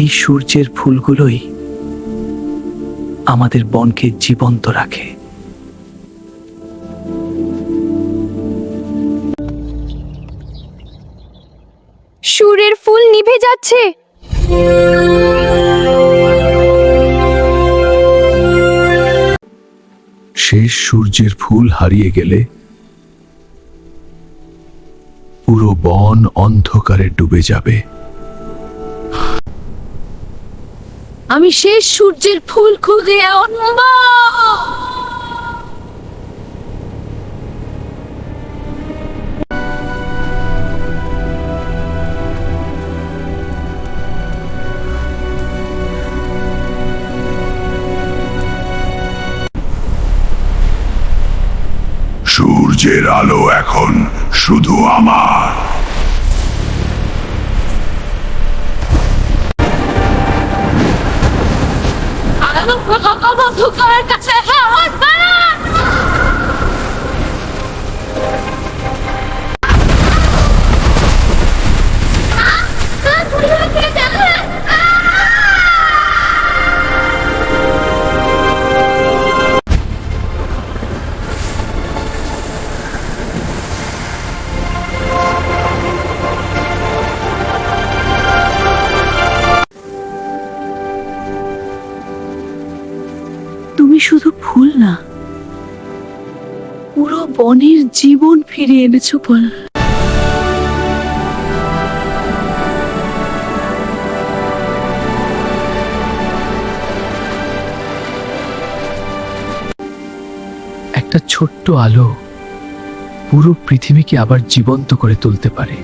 এই সূর্যের ফুলগুলোই আমাদের বনকে জীবন্ত রাখে। সূর্যের ফুল নিভে যাচ্ছে। শেষ সূর্যের ফুল হারিয়ে গেলে পুরো বন অন্ধকারে ডুবে যাবে। আমি শেষ সূর্যের ফুল খুঁজে আনব। সূর্যের আলো এখন শুধু আমার। অন্ধকারের কাছে তুমি শুধু ফুল না, পুরো বনের জীবন ফিরিয়ে এনেছো বল। একটা ছোট্ট আলো পুরো পৃথিবীকে আবার জীবন্ত করে তুলতে পারে।